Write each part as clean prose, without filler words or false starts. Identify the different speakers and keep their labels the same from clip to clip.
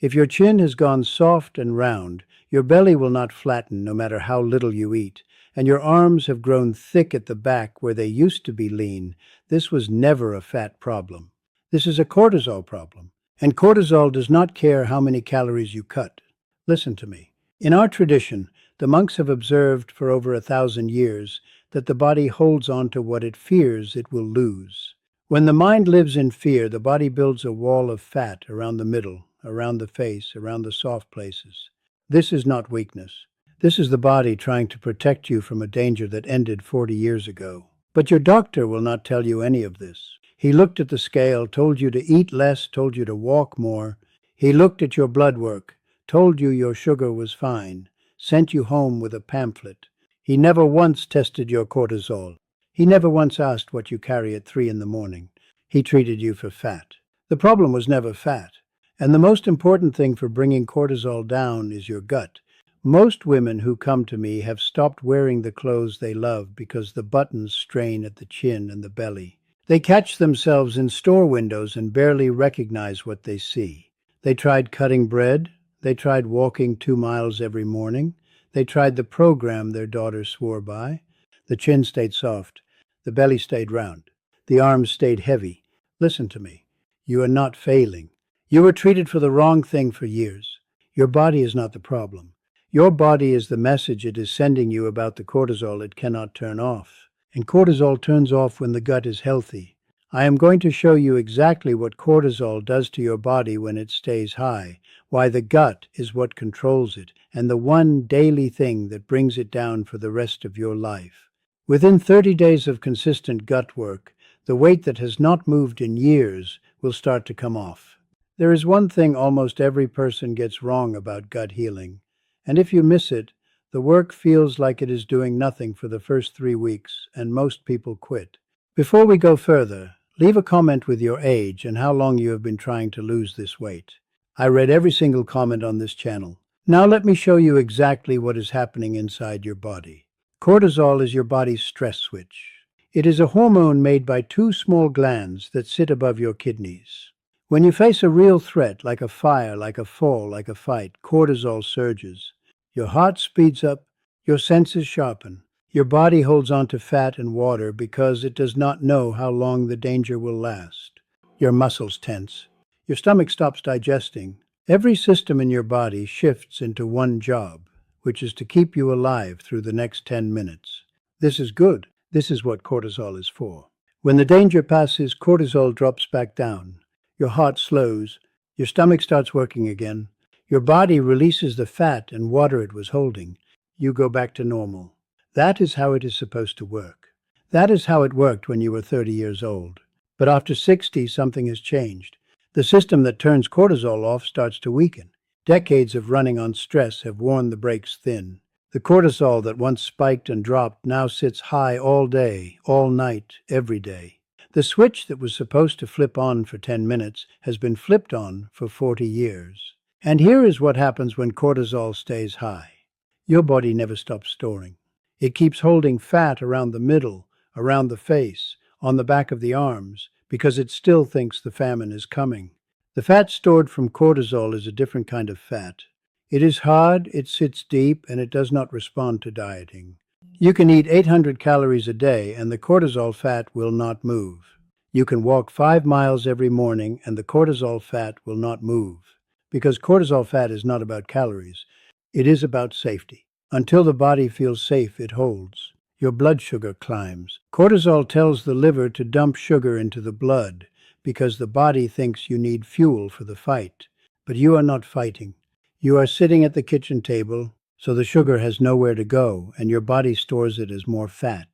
Speaker 1: If your chin has gone soft and round, your belly will not flatten no matter how little you eat, and your arms have grown thick at the back where they used to be lean, this was never a fat problem. This is a cortisol problem, and cortisol does not care how many calories you cut. Listen to me. In our tradition, the monks have observed for over 1,000 years that the body holds on to what it fears it will lose. When the mind lives in fear, the body builds a wall of fat around the middle, around the face, around the soft places. This is not weakness. This is the body trying to protect you from a danger that ended 40 years ago. But your doctor will not tell you any of this. He looked at the scale, told you to eat less, told you to walk more. He looked at your blood work, told you your sugar was fine, sent you home with a pamphlet. He never once tested your cortisol. He never once asked what you carry at 3 in the morning. He treated you for fat. The problem was never fat. And the most important thing for bringing cortisol down is your gut. Most women who come to me have stopped wearing the clothes they love because the buttons strain at the chin and the belly. They catch themselves in store windows and barely recognize what they see. They tried cutting bread. They tried walking 2 miles every morning. They tried the program their daughter swore by. The chin stayed soft. The belly stayed round. The arms stayed heavy. Listen to me. You are not failing. You were treated for the wrong thing for years. Your body is not the problem. Your body is the message it is sending you about the cortisol it cannot turn off. And cortisol turns off when the gut is healthy. I am going to show you exactly what cortisol does to your body when it stays high, why the gut is what controls it, and the one daily thing that brings it down for the rest of your life. Within 30 days of consistent gut work, the weight that has not moved in years will start to come off. There is one thing almost every person gets wrong about gut healing, and if you miss it, the work feels like it is doing nothing for the first 3 weeks, and most people quit. Before we go further, leave a comment with your age and how long you have been trying to lose this weight. I read every single comment on this channel. Now let me show you exactly what is happening inside your body. Cortisol is your body's stress switch. It is a hormone made by 2 small glands that sit above your kidneys. When you face a real threat, like a fire, like a fall, like a fight, cortisol surges. Your heart speeds up, your senses sharpen. Your body holds on to fat and water because it does not know how long the danger will last. Your muscles tense. Your stomach stops digesting. Every system in your body shifts into one job, which is to keep you alive through the next 10 minutes. This is good. This is what cortisol is for. When the danger passes, cortisol drops back down. Your heart slows. Your stomach starts working again. Your body releases the fat and water it was holding. You go back to normal. That is how it is supposed to work. That is how it worked when you were 30 years old. But after 60, something has changed. The system that turns cortisol off starts to weaken. Decades of running on stress have worn the brakes thin. The cortisol that once spiked and dropped now sits high all day, all night, every day. The switch that was supposed to flip on for 10 minutes has been flipped on for 40 years. And here is what happens when cortisol stays high. Your body never stops storing. It keeps holding fat around the middle, around the face, on the back of the arms, because it still thinks the famine is coming. The fat stored from cortisol is a different kind of fat. It is hard, it sits deep, and it does not respond to dieting. You can eat 800 calories a day, and the cortisol fat will not move. You can walk 5 miles every morning, and the cortisol fat will not move. Because cortisol fat is not about calories. It is about safety. Until the body feels safe, it holds. Your blood sugar climbs. Cortisol tells the liver to dump sugar into the blood because the body thinks you need fuel for the fight. But you are not fighting. You are sitting at the kitchen table, so the sugar has nowhere to go, and your body stores it as more fat.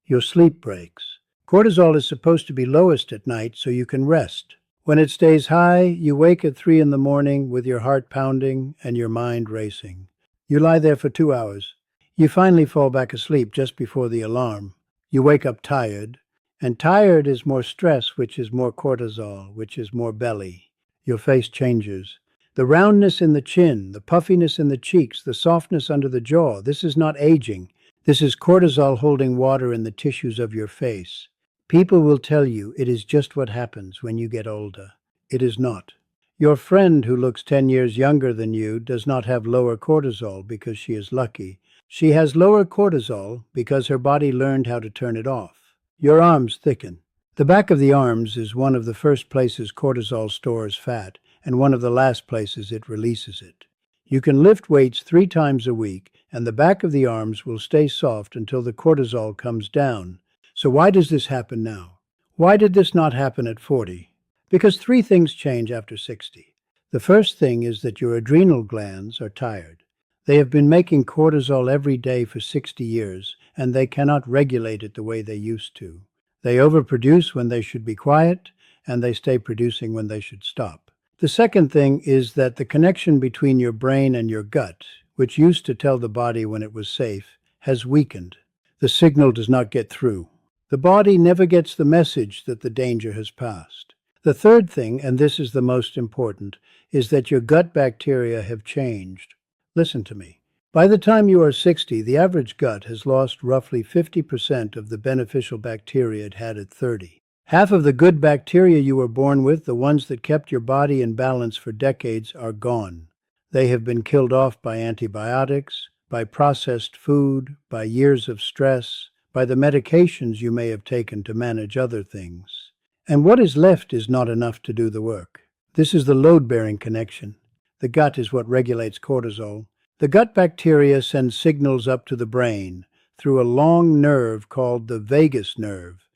Speaker 1: Your sleep breaks. Cortisol is supposed to be lowest at night so you can rest. When it stays high, you wake at 3 in the morning with your heart pounding and your mind racing. You lie there for 2 hours. You finally fall back asleep just before the alarm. You wake up tired, and tired is more stress, which is more cortisol, which is more belly. Your face changes. The roundness in the chin, the puffiness in the cheeks, the softness under the jaw, this is not aging. This is cortisol holding water in the tissues of your face. People will tell you it is just what happens when you get older. It is not. Your friend who looks 10 years younger than you does not have lower cortisol because she is lucky. She has lower cortisol because her body learned how to turn it off. Your arms thicken. The back of the arms is one of the first places cortisol stores fat and one of the last places it releases it. You can lift weights 3 times a week and the back of the arms will stay soft until the cortisol comes down. So why does this happen now? Why did this not happen at 40? Because 3 things change after 60. The first thing is that your adrenal glands are tired. They have been making cortisol every day for 60 years, and they cannot regulate it the way they used to. They overproduce when they should be quiet, and they stay producing when they should stop. The second thing is that the connection between your brain and your gut, which used to tell the body when it was safe, has weakened. The signal does not get through. The body never gets the message that the danger has passed. The third thing, and this is the most important, is that your gut bacteria have changed. Listen to me. By the time you are 60, the average gut has lost roughly 50% of the beneficial bacteria it had at 30. Half of the good bacteria you were born with, the ones that kept your body in balance for decades, are gone. They have been killed off by antibiotics, by processed food, by years of stress, by the medications you may have taken to manage other things. And what is left is not enough to do the work. This is the load-bearing connection. The gut is what regulates cortisol. The gut bacteria send signals up to the brain through a long nerve called the vagus nerve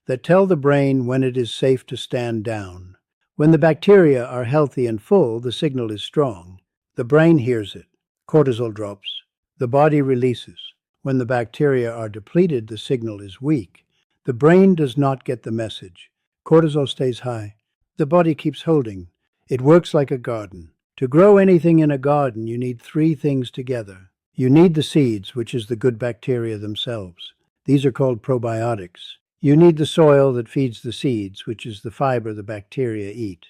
Speaker 1: that tell the brain when it is safe to stand down. When the bacteria are healthy and full, the signal is strong. The brain hears it. Cortisol drops. The body releases. When the bacteria are depleted, the signal is weak. The brain does not get the message. Cortisol stays high. The body keeps holding. It works like a garden. To grow anything in a garden, you need 3 things together. You need the seeds, which is the good bacteria themselves. These are called probiotics. You need the soil that feeds the seeds, which is the fiber the bacteria eat.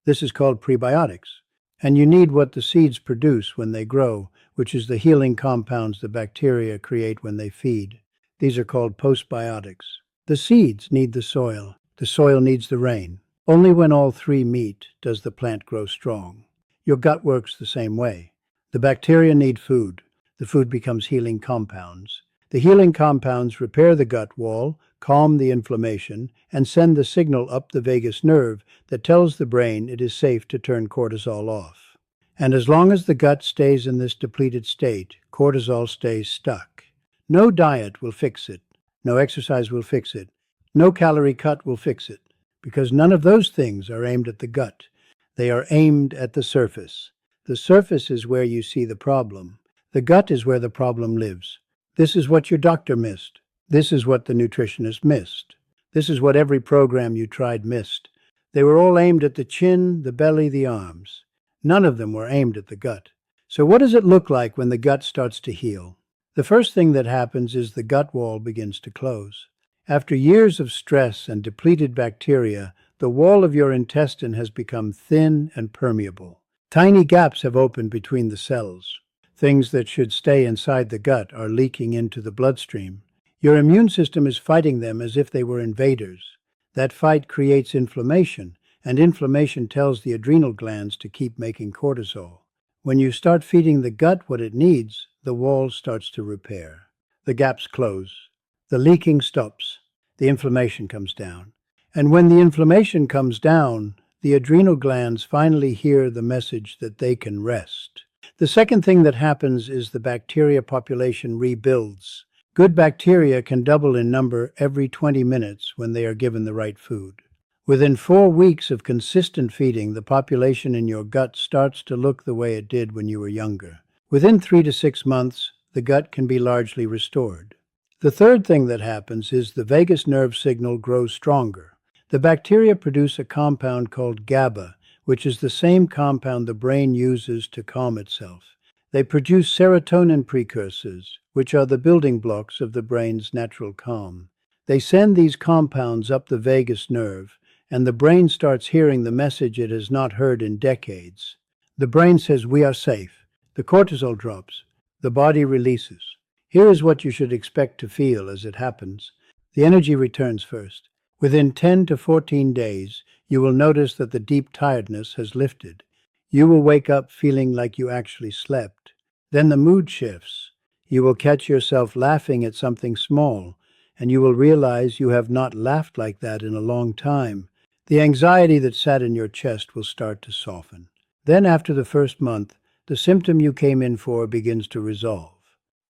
Speaker 1: This is called prebiotics. And you need what the seeds produce when they grow, which is the healing compounds the bacteria create when they feed. These are called postbiotics. The seeds need the soil. The soil needs the rain. Only when all 3 meet does the plant grow strong. Your gut works the same way. The bacteria need food. The food becomes healing compounds. The healing compounds repair the gut wall, calm the inflammation, and send the signal up the vagus nerve that tells the brain it is safe to turn cortisol off. And as long as the gut stays in this depleted state, cortisol stays stuck. No diet will fix it. No exercise will fix it. No calorie cut will fix it, because none of those things are aimed at the gut. They are aimed at the surface. The surface is where you see the problem. The gut is where the problem lives. This is what your doctor missed. This is what the nutritionist missed. This is what every program you tried missed. They were all aimed at the chin, the belly, the arms. None of them were aimed at the gut. So what does it look like when the gut starts to heal? The first thing that happens is the gut wall begins to close. After years of stress and depleted bacteria, the wall of your intestine has become thin and permeable. Tiny gaps have opened between the cells. Things that should stay inside the gut are leaking into the bloodstream. Your immune system is fighting them as if they were invaders. That fight creates inflammation, and inflammation tells the adrenal glands to keep making cortisol. When you start feeding the gut what it needs, the wall starts to repair. The gaps close. The leaking stops. The inflammation comes down. And when the inflammation comes down, the adrenal glands finally hear the message that they can rest. The second thing that happens is the bacteria population rebuilds. Good bacteria can double in number every 20 minutes when they are given the right food. Within 4 weeks of consistent feeding, the population in your gut starts to look the way it did when you were younger. Within 3 to 6 months, the gut can be largely restored. The third thing that happens is the vagus nerve signal grows stronger. The bacteria produce a compound called GABA, which is the same compound the brain uses to calm itself. They produce serotonin precursors, which are the building blocks of the brain's natural calm. They send these compounds up the vagus nerve, and the brain starts hearing the message it has not heard in decades. The brain says, "We are safe." The cortisol drops. The body releases. Here is what you should expect to feel as it happens. The energy returns first. Within 10 to 14 days, you will notice that the deep tiredness has lifted. You will wake up feeling like you actually slept. Then the mood shifts. You will catch yourself laughing at something small, and you will realize you have not laughed like that in a long time. The anxiety that sat in your chest will start to soften. Then, after the first month, the symptom you came in for begins to resolve.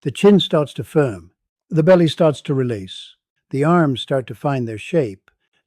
Speaker 1: The chin starts to firm. The belly starts to release. The arms start to find their shape.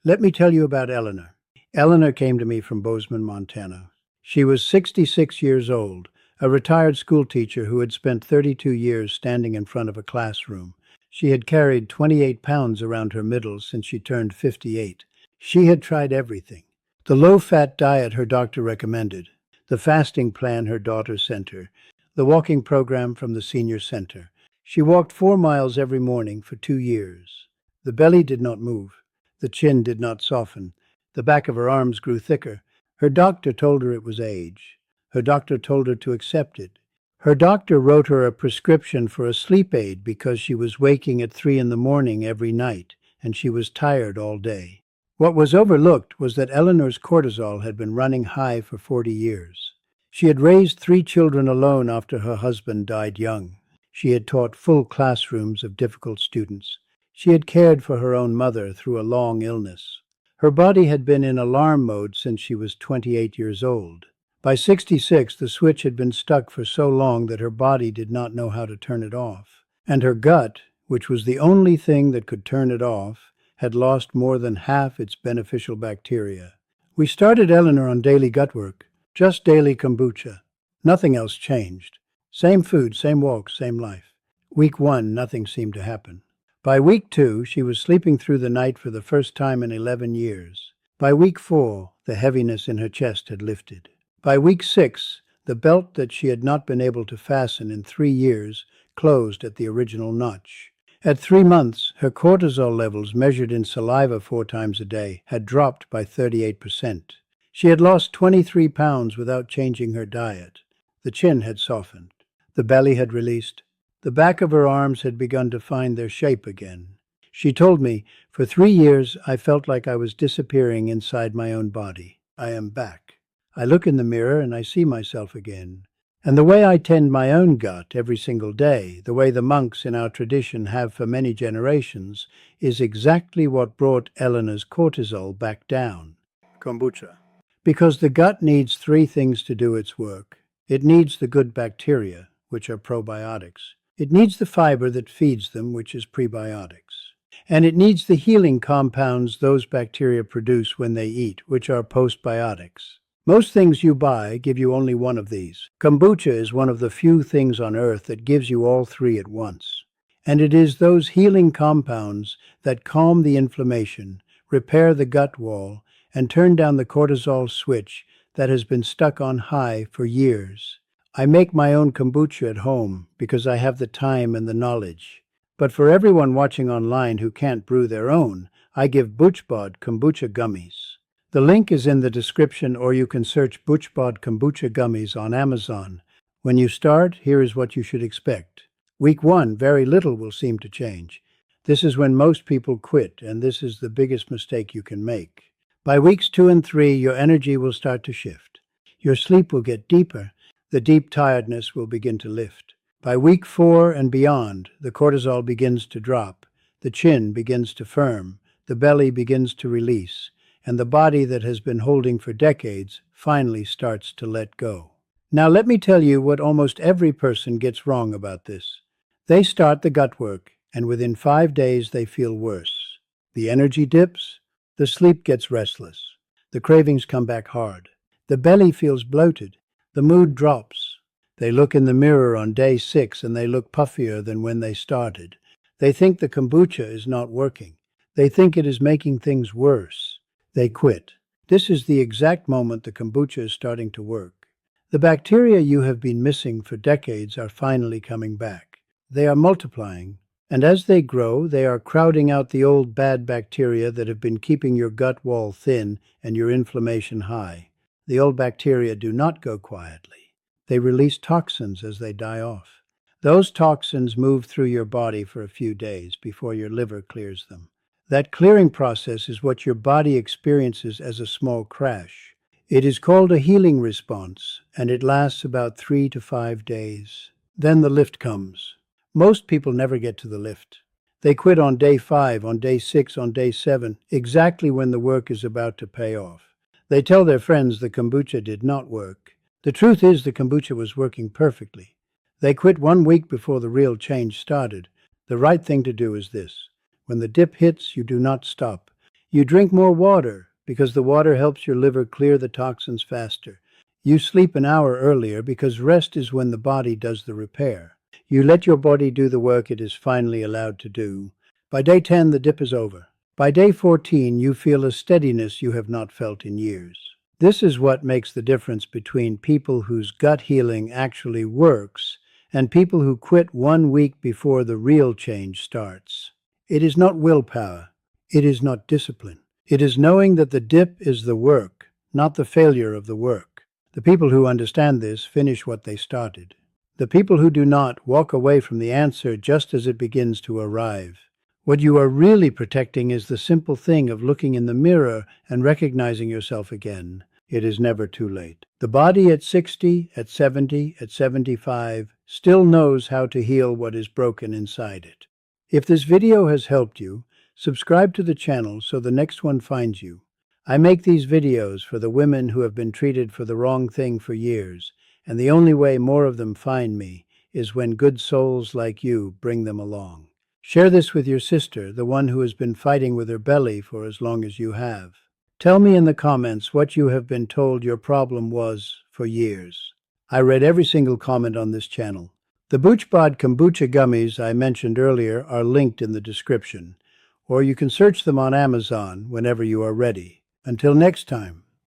Speaker 1: Let me tell you about Eleanor. Eleanor came to me from Bozeman, Montana. She was 66 years old, a retired school teacher who had spent 32 years standing in front of a classroom. She had carried 28 pounds around her middle since she turned 58. She had tried everything. The low-fat diet her doctor recommended, the fasting plan her daughter sent her, the walking program from the senior center. She walked 4 miles every morning for 2 years. The belly did not move. The chin did not soften. The back of her arms grew thicker. Her doctor told her it was age. Her doctor told her to accept it. Her doctor wrote her a prescription for a sleep aid because she was waking at 3 in the morning every night, and she was tired all day. What was overlooked was that Eleanor's cortisol had been running high for 40 years. She had raised 3 children alone after her husband died young. She had taught full classrooms of difficult students. She had cared for her own mother through a long illness. Her body had been in alarm mode since she was 28 years old. By 66, the switch had been stuck for so long that her body did not know how to turn it off. And her gut, which was the only thing that could turn it off, had lost more than half its beneficial bacteria. We started Eleanor on daily gut work, just daily kombucha. Nothing else changed. Same food, same walks, same life. Week 1, nothing seemed to happen. By week 2, she was sleeping through the night for the first time in 11 years. By week 4, the heaviness in her chest had lifted. By week 6, the belt that she had not been able to fasten in 3 years closed at the original notch. At 3 months, her cortisol levels measured in saliva 4 times a day had dropped by 38%. She had lost 23 pounds without changing her diet. The chin had softened. The belly had released. The back of her arms had begun to find their shape again. She told me, "For 3 years I felt like I was disappearing inside my own body. I am back. I look in the mirror and I see myself again. And the way I tend my own gut every single day, the way the monks in our tradition have for many generations, is exactly what brought Eleanor's cortisol back down." Kombucha. Because the gut needs 3 things to do its work. It needs the good bacteria, which are probiotics. It needs the fiber that feeds them, which is prebiotics. And it needs the healing compounds those bacteria produce when they eat, which are postbiotics. Most things you buy give you only one of these. Kombucha is one of the few things on earth that gives you all 3 at once. And it is those healing compounds that calm the inflammation, repair the gut wall, and turn down the cortisol switch that has been stuck on high for years. I make my own kombucha at home because I have the time and the knowledge. But for everyone watching online who can't brew their own, I give BoochBod Kombucha Gummies. The link is in the description, or you can search BoochBod Kombucha Gummies on Amazon. When you start, here is what you should expect. Week 1, very little will seem to change. This is when most people quit, and this is the biggest mistake you can make. By weeks 2 and 3, your energy will start to shift. Your sleep will get deeper. The deep tiredness will begin to lift. By week 4 and beyond, the cortisol begins to drop, the chin begins to firm, the belly begins to release, and the body that has been holding for decades finally starts to let go. Now let me tell you what almost every person gets wrong about this. They start the gut work, and within 5 days they feel worse. The energy dips, the sleep gets restless, the cravings come back hard, the belly feels bloated, the mood drops. They look in the mirror on day 6 and they look puffier than when they started. They think the kombucha is not working. They think it is making things worse. They quit. This is the exact moment the kombucha is starting to work. The bacteria you have been missing for decades are finally coming back. They are multiplying, and as they grow, they are crowding out the old bad bacteria that have been keeping your gut wall thin and your inflammation high. The old bacteria do not go quietly. They release toxins as they die off. Those toxins move through your body for a few days before your liver clears them. That clearing process is what your body experiences as a small crash. It is called a healing response, and it lasts about 3 to 5 days. Then the lift comes. Most people never get to the lift. They quit on day 5, on day 6, on day 7, exactly when the work is about to pay off. They tell their friends the kombucha did not work. The truth is the kombucha was working perfectly. They quit 1 week before the real change started. The right thing to do is this. When the dip hits, you do not stop. You drink more water because the water helps your liver clear the toxins faster. You sleep an hour earlier because rest is when the body does the repair. You let your body do the work it is finally allowed to do. By day 10, the dip is over. By day 14, you feel a steadiness you have not felt in years. This is what makes the difference between people whose gut healing actually works and people who quit 1 week before the real change starts. It is not willpower. It is not discipline. It is knowing that the dip is the work, not the failure of the work. The people who understand this finish what they started. The people who do not walk away from the answer just as it begins to arrive. What you are really protecting is the simple thing of looking in the mirror and recognizing yourself again. It is never too late. The body at 60, at 70, at 75 still knows how to heal what is broken inside it. If this video has helped you, subscribe to the channel so the next one finds you. I make these videos for the women who have been treated for the wrong thing for years, and the only way more of them find me is when good souls like you bring them along. Share this with your sister, the one who has been fighting with her belly for as long as you have. Tell me in the comments what you have been told your problem was for years. I read every single comment on this channel. The BoochBod Kombucha Gummies I mentioned earlier are linked in the description, or you can search them on Amazon whenever you are ready. Until next time.